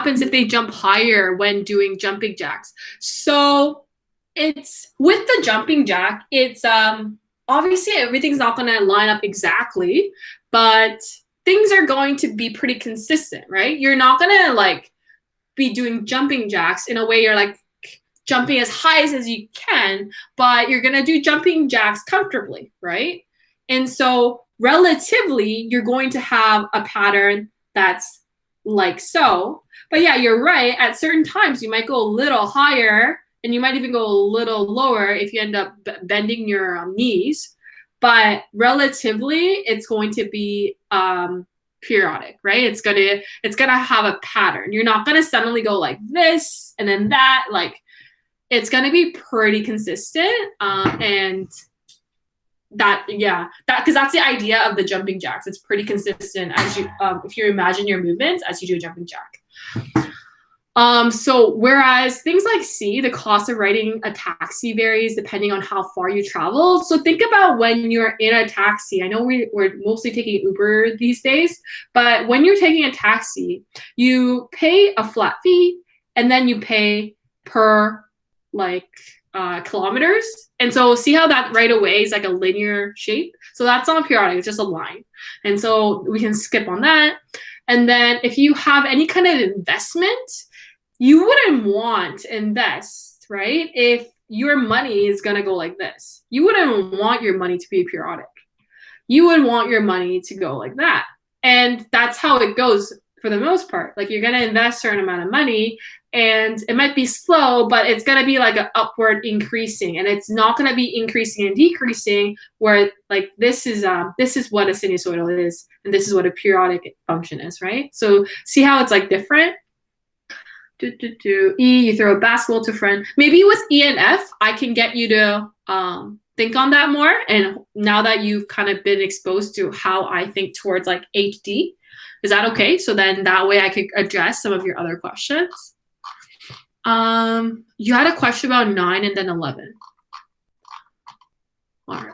happens if they jump higher when doing jumping jacks? So it's with the jumping jack, it's obviously everything's not going to line up exactly, but things are going to be pretty consistent, right? You're not going to like be doing jumping jacks in a way you're like jumping as high as you can, but you're going to do jumping jacks comfortably, right? And so relatively, you're going to have a pattern that's like so. But yeah, you're right. At certain times, you might go a little higher and you might even go a little lower if you end up bending your knees. But relatively, it's going to be periodic, right? It's gonna have a pattern. You're not gonna suddenly go like this and then that. Like it's gonna be pretty consistent, and that because that's the idea of the jumping jacks. It's pretty consistent as you if you imagine your movements as you do a jumping jack. So whereas things like C, the cost of riding a taxi varies depending on how far you travel. So think about when you're in a taxi. I know we're mostly taking Uber these days, but when you're taking a taxi, you pay a flat fee and then you pay per like kilometers. And so see how that right away is like a linear shape? So that's not periodic, it's just a line. And so we can skip on that. And then if you have any kind of investment, you wouldn't want to invest, right? If your money is going to go like this, you wouldn't want your money to be periodic. You would want your money to go like that. And that's how it goes for the most part. Like you're going to invest a certain amount of money and it might be slow, but it's going to be like an upward increasing, and it's not going to be increasing and decreasing where like this is what a sinusoidal is. And this is what a periodic function is, right? So see how it's like different? E, you throw a basketball to a friend. Maybe with E and F, I can get you to think on that more. And now that you've kind of been exposed to how I think towards like HD, is that okay? So then that way I could address some of your other questions. You had a question about 9 and then 11. All right.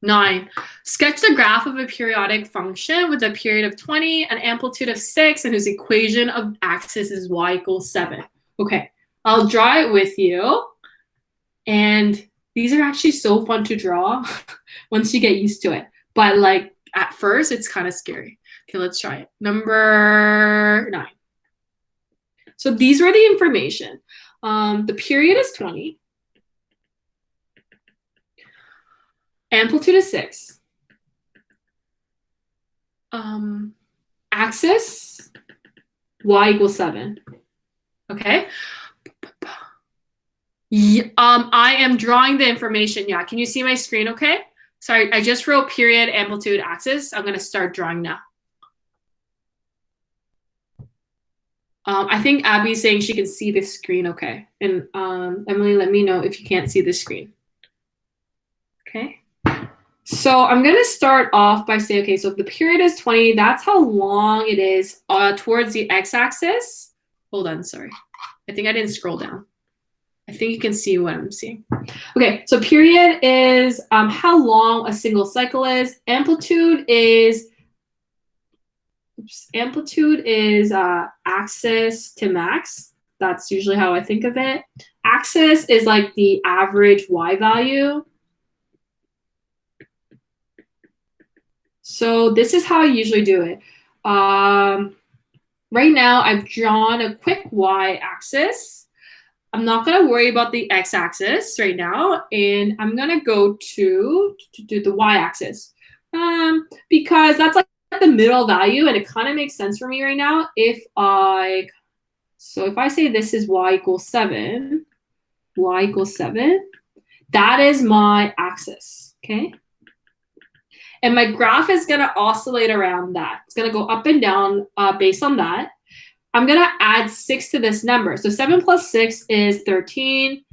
9. Sketch the graph of a periodic function with a period of 20, an amplitude of 6, and whose equation of axis is y equals 7. Okay, I'll draw it with you. And these are actually so fun to draw once you get used to it. But like at first, it's kind of scary. Okay, let's try it. Number 9. So these were the information. The period is 20. Amplitude is 6. Axis, y equals 7. Okay. I am drawing the information. Yeah, can you see my screen okay? Sorry, I just wrote period, amplitude, axis. I'm going to start drawing now. I think Abby's saying she can see the screen okay. And Emily, let me know if you can't see the screen. Okay. So I'm going to start off by saying, okay, so if the period is 20, that's how long it is towards the x-axis. Hold on, sorry. I think I didn't scroll down. I think you can see what I'm seeing. Okay, so period is how long a single cycle is. Amplitude is axis to max. That's usually how I think of it. Axis is like the average y value. So this is how I usually do it. Right now, I've drawn a quick y-axis. I'm not going to worry about the x-axis right now, and I'm going to go to the y-axis because that's like the middle value, and it kind of makes sense for me right now. If I say this is y equals 7, that is my axis, okay? And my graph is going to oscillate around that. It's going to go up and down based on that. I'm going to add 6 to this number. So 7 plus 6 is 13.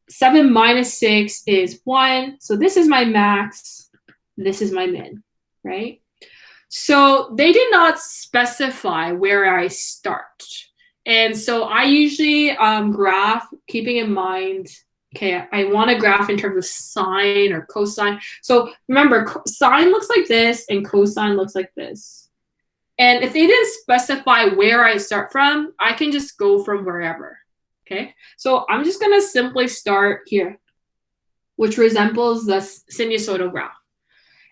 7 minus 6 is 1. So this is my max. This is my min, right? So they did not specify where I start. And so I usually graph, keeping in mind, okay, I want to graph in terms of sine or cosine. So remember, sine looks like this and cosine looks like this. And if they didn't specify where I start from, I can just go from wherever. Okay, so I'm just gonna simply start here, which resembles the sinusoidal graph.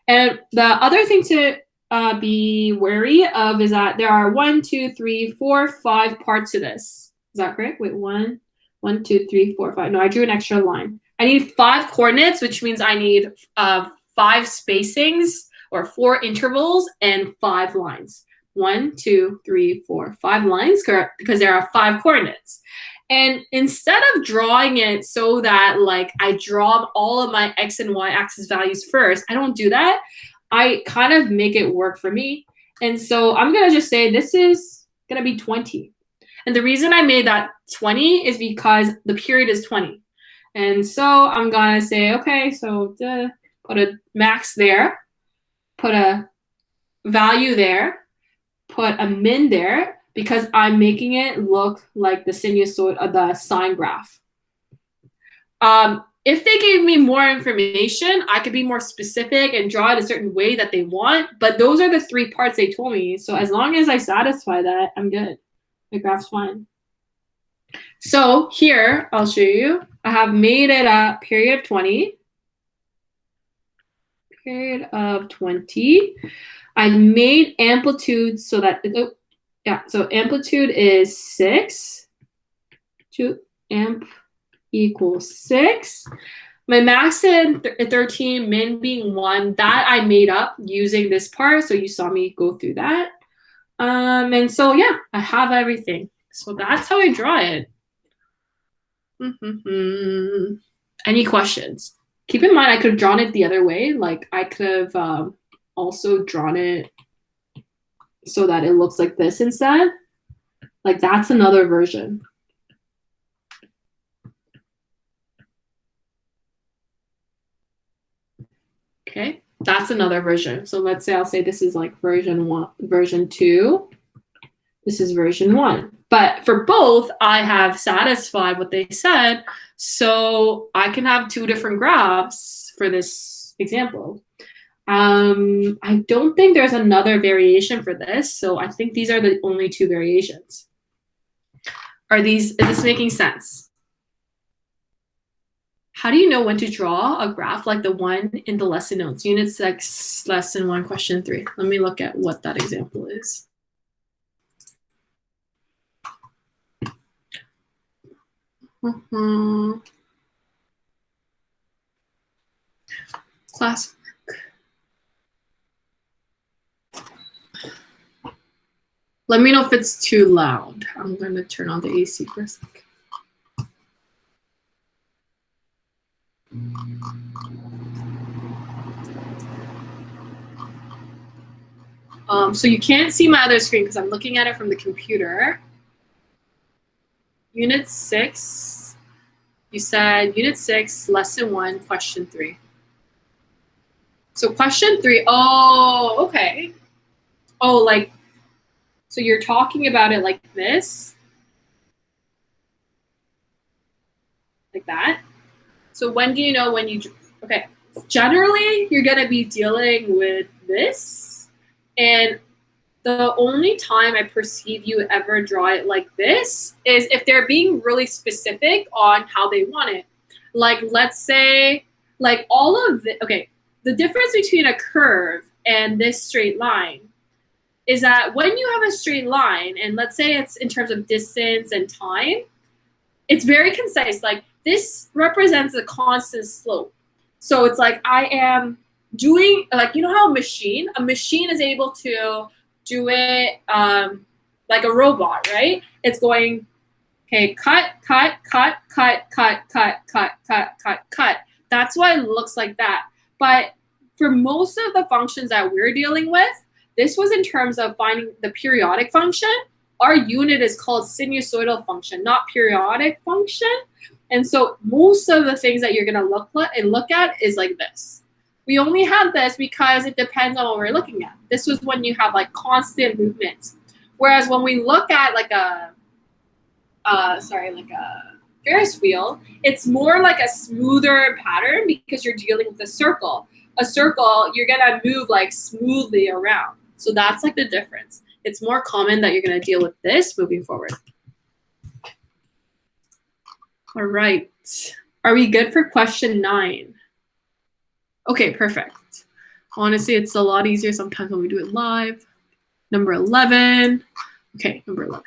And the other thing to be wary of is that there are 1, 2, 3, 4, 5 parts to this. Is that correct? Wait, 1, 2, 3, 4, 5. No, I drew an extra line. I need 5 coordinates, which means I need 5 spacings or 4 intervals and 5 lines. 1, 2, 3, 4, 5 lines, correct? Because there are 5 coordinates. And instead of drawing it so that like I draw all of my X and Y axis values first, I don't do that. I kind of make it work for me. And so I'm going to just say this is going to be 20. And the reason I made that 20 is because the period is 20. And so I'm going to say, okay, so put a max there, put a value there, put a min there, because I'm making it look like the sinusoid of the sine graph. If they gave me more information, I could be more specific and draw it a certain way that they want. But those are the 3 parts they told me. So as long as I satisfy that, I'm good. The graph's fine. So here, I'll show you. I have made it a period of 20. Period of 20. I made amplitude so that, so amplitude is 6. To amp equals 6. My max in 13, min being 1, that I made up using this part. So you saw me go through that. And so, yeah, I have everything. So that's how I draw it. Any questions? Keep in mind, I could have drawn it the other way. Like I could have also drawn it so that it looks like this instead. Like that's another version. Okay, that's another version. So let's say I'll say this is like version 1, version 2. This is version 1. But for both, I have satisfied what they said. So I can have 2 different graphs for this example. I don't think there's another variation for this. So I think these are the only 2 variations. Is this making sense? How do you know when to draw a graph like the one in the lesson notes? Unit 6, lesson 1, question 3. Let me look at what that example is. Classwork. Let me know if it's too loud. I'm going to turn on the AC for a second. So you can't see my other screen because I'm looking at it from the computer. Unit 6, you said Unit 6, lesson 1, question 3. So question 3, oh, okay. Oh, like, so you're talking about it like this? Like that? So when do you know when you, okay. Generally, you're gonna be dealing with this. And the only time I perceive you ever draw it like this is if they're being really specific on how they want it. Like, let's say, like all of the, okay, the difference between a curve and this straight line is that when you have a straight line, and let's say it's in terms of distance and time, it's very concise. Like this represents a constant slope. So it's like I am doing, like, you know how a machine is able to do it like a robot, right? It's going, okay, cut, cut, cut, cut, cut, cut, cut, cut, cut, cut. That's why it looks like that. But for most of the functions that we're dealing with, this was in terms of finding the periodic function. Our unit is called sinusoidal function, not periodic function. And so most of the things that you're gonna look at is like this. We only have this because it depends on what we're looking at. This was when you have like constant movements. Whereas when we look at like a Ferris wheel, it's more like a smoother pattern because you're dealing with a circle. A circle, you're gonna move like smoothly around. So that's like the difference. it's more common that you're going to deal with this moving forward. All right. Are we good for question 9? Okay, perfect. Honestly, it's a lot easier sometimes when we do it live. Number 11. Okay, number 11.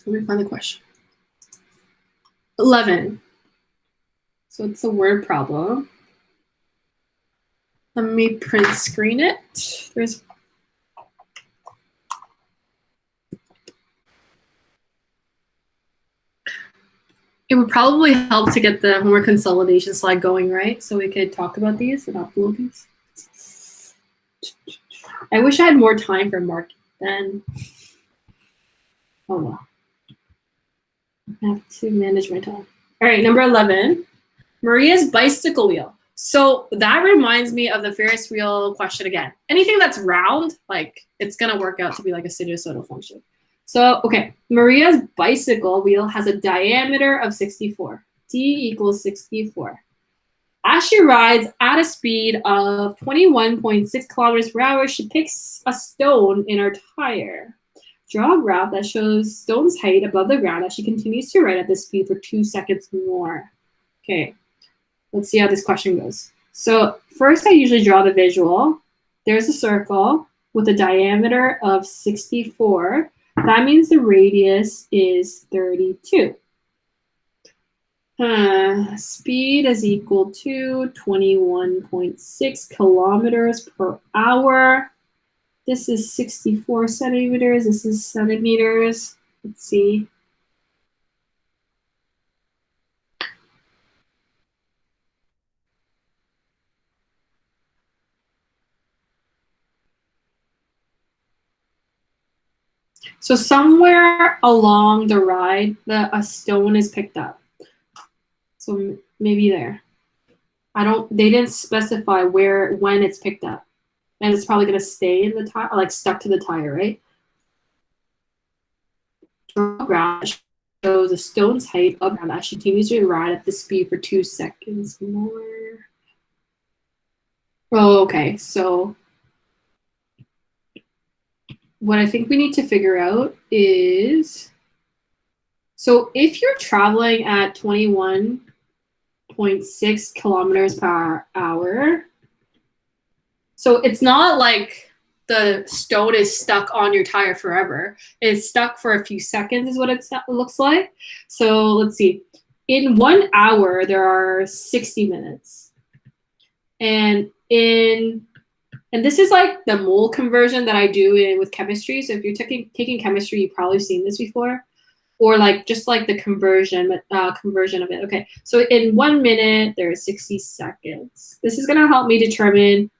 Let me find the question. 11. So it's a word problem. Let me print screen it. It would probably help to get the homework consolidation slide going, right? So we could talk about these and upload these. I wish I had more time for marking then. Oh well. I have to manage my time. All right, number 11. Maria's bicycle wheel. So that reminds me of the Ferris wheel question again. Anything that's round, like it's gonna work out to be like a sinusoidal function. So, okay, Maria's bicycle wheel has a diameter of 64. D equals 64. As she rides at a speed of 21.6 kilometers per hour, she picks a stone in her tire. Draw a graph that shows stone's height above the ground as she continues to ride at this speed for 2 seconds more. Okay, let's see how this question goes. So first I usually draw the visual. There's a circle with a diameter of 64. That means the radius is 32. Speed is equal to 21.6 kilometers per hour. This is 64 centimeters. This is centimeters. Let's see. So somewhere along the ride, a stone is picked up. So maybe there. They didn't specify when it's picked up. And it's probably gonna stay in the tire, like stuck to the tire, right? Graph shows a stone's height above ground as she continues to ride at the speed for 2 seconds more. Oh, okay, so what I think we need to figure out is, so if you're traveling at 21.6 kilometers per hour, so it's not like the stone is stuck on your tire forever. It's stuck for a few seconds is what it looks like. So let's see. In 1 hour, there are 60 minutes. And this is like the mole conversion that I do with chemistry. So if you're taking chemistry, you've probably seen this before. Or like just like the conversion of it. Okay, so in 1 minute, there's 60 seconds. This is gonna help me determine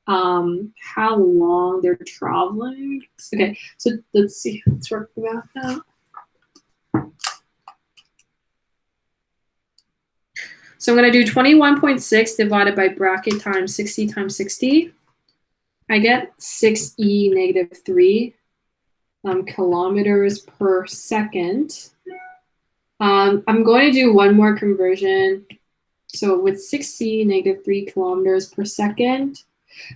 how long they're traveling. Okay, so let's see, let's work the math out. So I'm gonna do 21.6 divided by bracket times 60 times 60. I get 6e negative 3 kilometers per second. I'm going to do one more conversion. So with 6c negative 3 kilometers per second,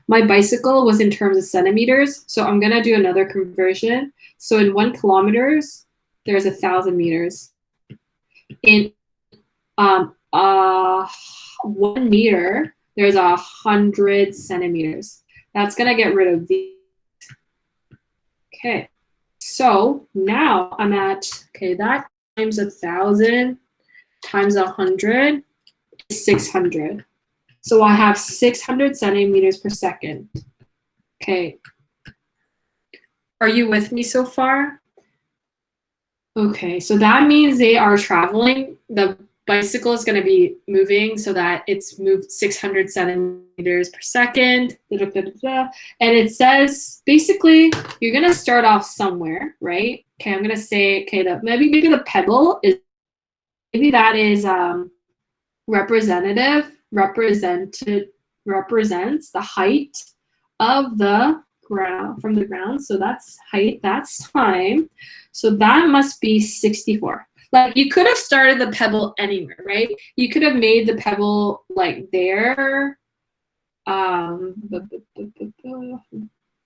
my bicycle was in terms of centimeters. So I'm going to do another conversion. So in 1 kilometers, there's 1,000 meters. In 1 meter, there's 100 centimeters. That's going to get rid of these. Okay, so now I'm at, okay, that times 1,000 times 100 is 600. So I have 600 centimeters per second. Okay. Are you with me so far? Okay, so that means they are traveling. The bicycle is going to be moving so that it's moved 600 centimeters per second. And it says, basically, you're going to start off somewhere, right? Okay, I'm going to say, okay, maybe the pebble is, maybe that is represents the height of the ground, from the ground. So that's height, that's time. So that must be 64. Like you could have started the pebble anywhere, right? You could have made the pebble like there.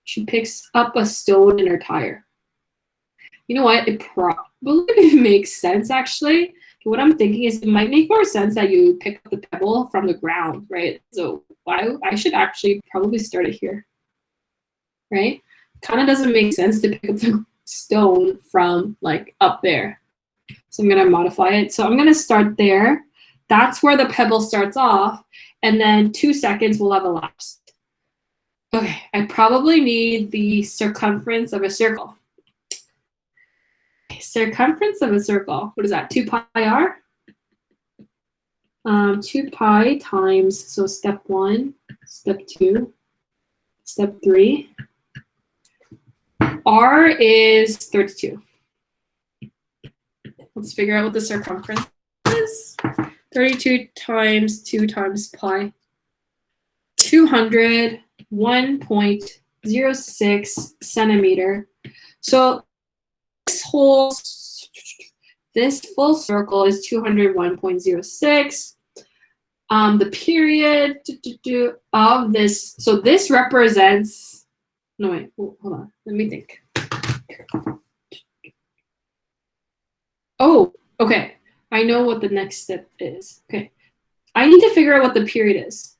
She picks up a stone in her tire. You know what? It probably makes sense, actually. What I'm thinking is it might make more sense that you pick up the pebble from the ground, right? So I should actually probably start it here, right? Kind of doesn't make sense to pick up the stone from like up there. So I'm going to modify it. So I'm going to start there. That's where the pebble starts off. And then 2 seconds will have elapsed. Okay, I probably need the circumference of a circle. Circumference of a circle. What is that? 2 pi r? 2 pi times, so step 1, step 2, step 3. R is 32. Let's figure out what the circumference is. 32 times 2 times pi. 201.06 centimeter. So this full circle is 201.06. The period of this, so this represents, no wait, hold on, let me think. Oh, okay, I know what the next step is. Okay, I need to figure out what the period is.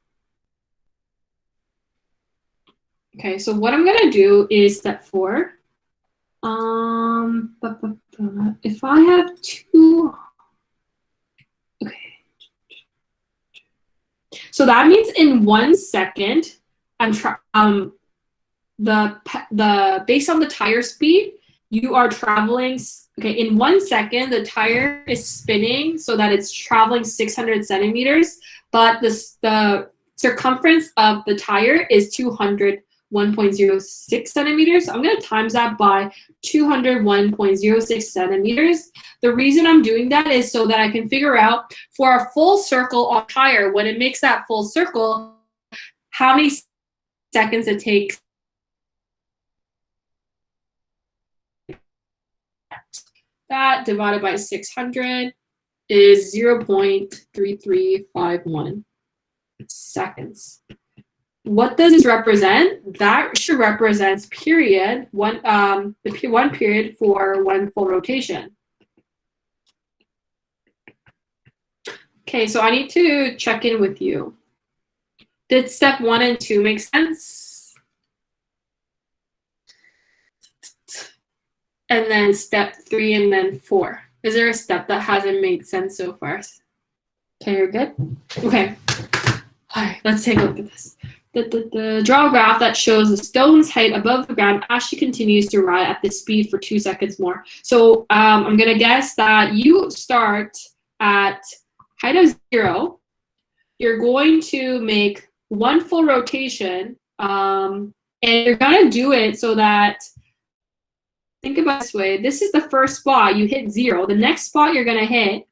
Okay, so what I'm gonna do is step 4. If I have 2, okay. So that means in 1 second, based on the tire speed, you are traveling. Okay, in 1 second, the tire is spinning so that it's traveling 600 centimeters, but the circumference of the tire is 201.06 centimeters. So I'm going to times that by 201.06 centimeters. The reason I'm doing that is so that I can figure out for a full circle on tire, when it makes that full circle, how many seconds it takes. That divided by 600 is 0.3351 seconds. What does this represent? That should represent period, one period for 1 full rotation. Okay, so I need to check in with you. Did step 1 and 2 make sense? And then step 3 and then 4. Is there a step that hasn't made sense so far? Okay, you're good? Okay. All right, let's take a look at this. Draw a graph that shows the stone's height above the ground as she continues to ride at this speed for 2 seconds more. So I'm going to guess that you start at height of 0. You're going to make 1 full rotation, and you're going to do it so that, think about it this way. This is the first spot. You hit 0. The next spot you're going to hit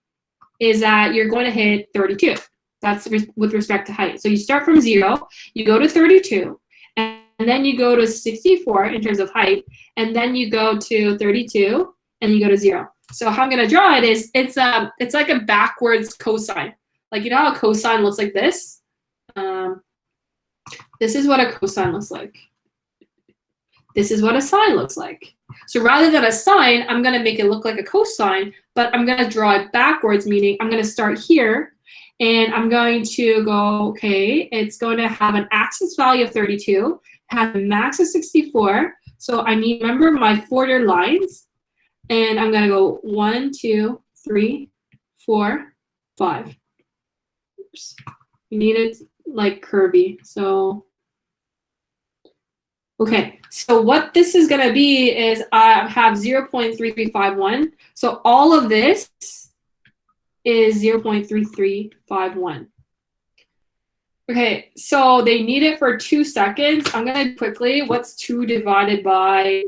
is that you're going to hit 32. That's with respect to height. So you start from 0, you go to 32, and then you go to 64 in terms of height, and then you go to 32, and you go to 0. So how I'm going to draw it is it's like a backwards cosine. Like, you know how a cosine looks like this? This is what a cosine looks like. This is what a sine looks like. So rather than a sine, I'm going to make it look like a cosine, but I'm going to draw it backwards, meaning I'm going to start here, and I'm going to go, okay, it's going to have an axis value of 32, have a max of 64. So I need to remember my border lines, and I'm going to go 1, 2, 3, 4, 5. Oops. You need it like curvy. So, okay. So what this is going to be is I have 0.3351. So all of this is 0.3351. Okay, so they need it for 2 seconds. I'm going to quickly, what's 2 divided by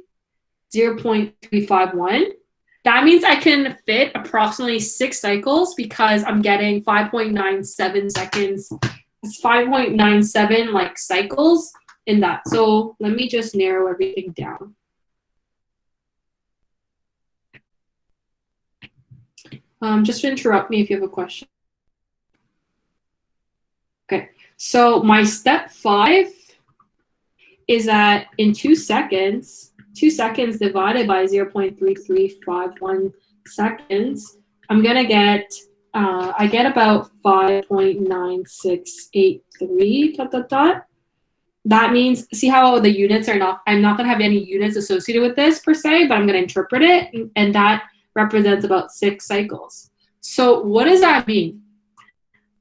0.351? That means I can fit approximately 6 cycles because I'm getting 5.97 seconds. It's 5.97 like cycles in that. So let me just narrow everything down. Just interrupt me if you have a question. Okay, So my step 5 is that in 2 seconds, 2 seconds divided by 0.3351 seconds, I'm gonna get, I get about 5.9683 dot dot dot. That means, see how the units are not, I'm not gonna have any units associated with this per se, but I'm gonna interpret it, and that represents about 6 cycles. So what does that mean?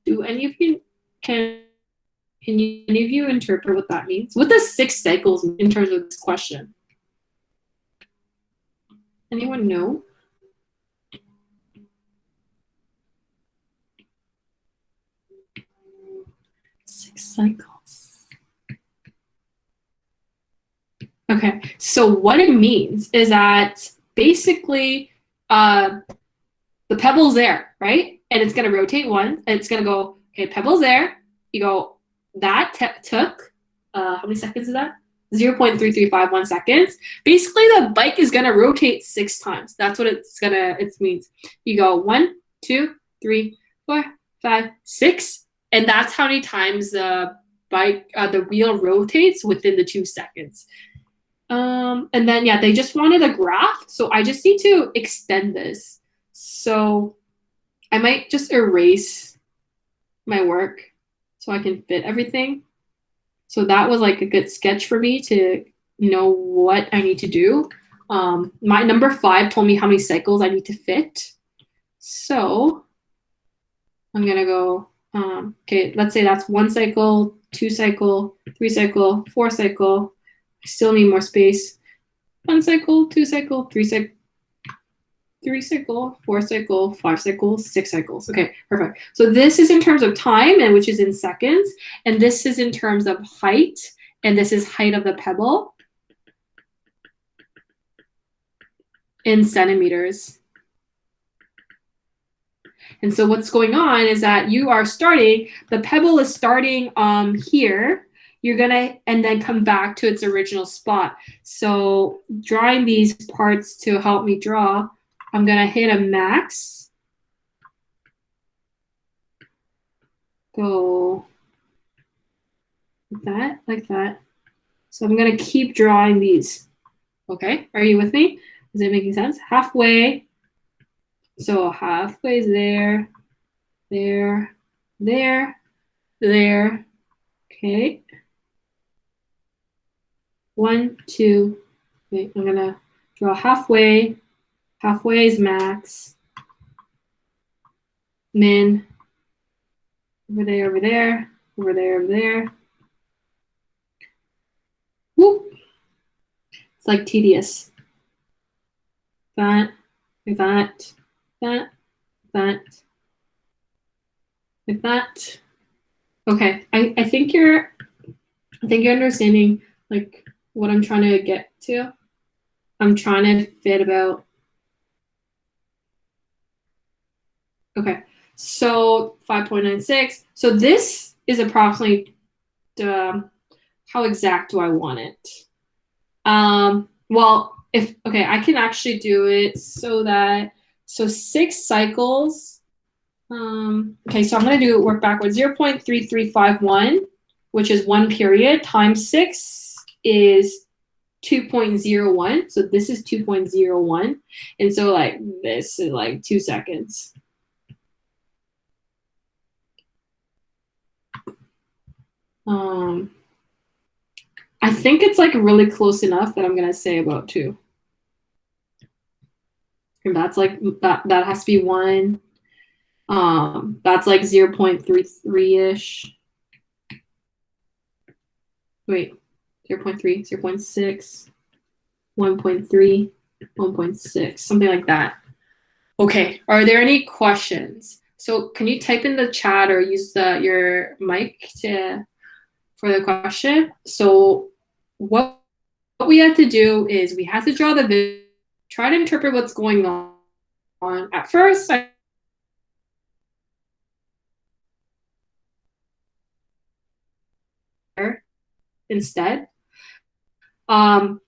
Do any of you, can you, any of you interpret what that means? What does 6 cycles mean in terms of this question? Anyone know? Six cycles. Okay, so what it means is that basically the pebble's there, right? And it's gonna rotate once, and it's gonna go, okay, pebble's there. You go, that took, how many seconds is that? 0.3351 seconds. Basically, the bike is gonna rotate 6 times. That's what it means. You go 1, 2, 3, 4, 5, 6, and that's how many times the bike, the wheel rotates within the 2 seconds. And then yeah, they just wanted a graph, so I just need to extend this. So I might just erase my work so I can fit everything. So that was like a good sketch for me to know what I need to do. My number 5 told me how many cycles I need to fit. So I'm gonna go, okay, let's say that's 1 cycle, 2 cycle, 3 cycle, 4 cycle. I still need more space. 1 cycle, 2 cycle, 3 cycle, 4 cycle, 5 cycles, 6 cycles. Okay, perfect. So this is in terms of time, and which is in seconds, and this is in terms of height, and this is height of the pebble in centimeters. And so what's going on is that you are starting, the pebble is starting here. You're gonna, and then come back to its original spot. So drawing these parts to help me draw, I'm gonna hit a max. Go like that. So I'm gonna keep drawing these. Okay, are you with me? Is it making sense? Halfway. So halfway is there, there, there, there. Okay. 1, 2. Wait, I'm gonna draw halfway. Halfway is max. Min. Over there, over there, over there, over there. Whoop. It's like tedious. That, that, that, that, like that. Okay, I think you're understanding like what I'm trying to get to. I'm trying to fit about. Okay, so 5.96. So this is approximately how exact do I want it? Well, okay, I can actually do it so that, so 6 cycles. Okay, so I'm gonna work backwards. 0.3351, which is 1 period, times 6 is 2.01. So this is 2.01. And so like this is like 2 seconds. I think it's like really close enough that I'm gonna say about 2. And that's like, that has to be 1. That's like 0.33-ish. Wait, 0.3, 0.6, 1.3, 1.6, something like that. Okay, are there any questions? So can you type in the chat or use your mic for the question? So what we had to do is we had to draw the video, try to interpret what's going on. At first, instead. And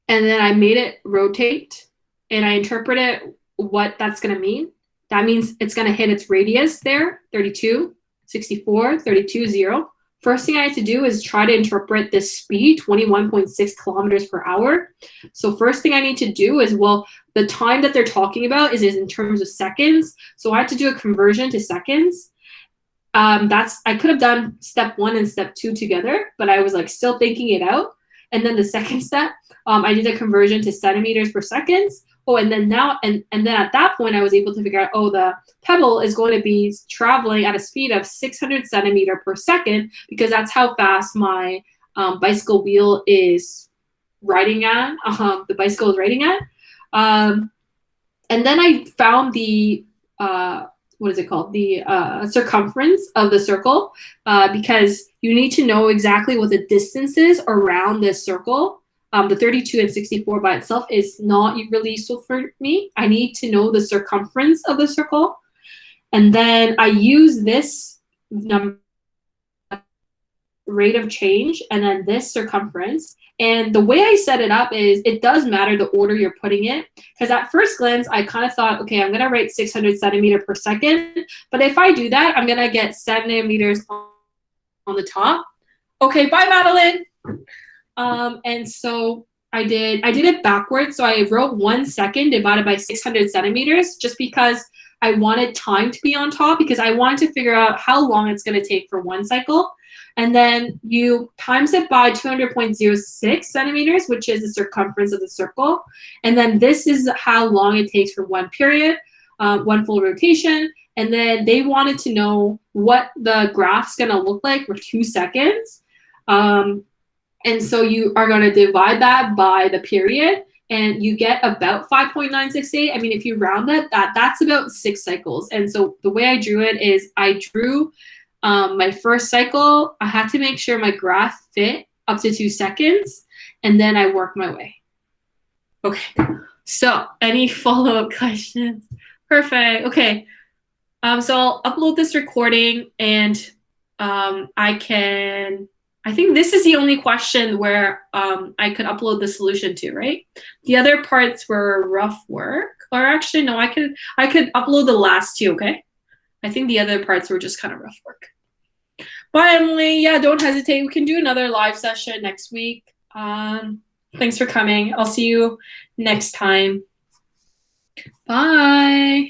then I made it rotate, and I interpreted what that's going to mean. That means it's going to hit its radius there, 32. 64, 32, 0. First thing I had to do is try to interpret this speed, 21.6 kilometers per hour. So first thing I need to do is, well, the time that they're talking about is in terms of seconds. So I had to do a conversion to seconds. I could have done step 1 and step 2 together, but I was like still thinking it out. And then the second step, I did a conversion to centimeters per second. Oh, and then then at that point, I was able to figure out, oh, the pebble is going to be traveling at a speed of 600 centimeter per second, because that's how fast my bicycle wheel is riding at, the bicycle is riding at. And then I found the, what is it called? The circumference of the circle, because you need to know exactly what the distance is around this circle. The 32 and 64 by itself is not really useful for me. I need to know the circumference of the circle. And then I use this number, rate of change, and then this circumference. And the way I set it up is it does matter the order you're putting it, because at first glance, I kind of thought, okay, I'm going to write 600 centimeter per second. But if I do that, I'm going to get centimeters on the top. Okay, bye, Madeline. And so I did it backwards. So I wrote 1 second divided by 600 centimeters, just because I wanted time to be on top, because I wanted to figure out how long it's going to take for one cycle. And then you times it by 200.06 centimeters, which is the circumference of the circle. And then this is how long it takes for one period, one full rotation. And then they wanted to know what the graph's going to look like for 2 seconds. And so you are going to divide that by the period, and you get about 5.968. I mean, if you round that's about 6 cycles. And so the way I drew it is I drew my first cycle. I had to make sure my graph fit up to 2 seconds, and then I worked my way. Okay, so any follow-up questions? Perfect. Okay, so I'll upload this recording, and I think this is the only question where I could upload the solution to, right? The other parts were rough work, or actually, no, I could upload the last 2, okay? I think the other parts were just kind of rough work. Bye, Emily. Yeah, don't hesitate. We can do another live session next week. Thanks for coming. I'll see you next time. Bye.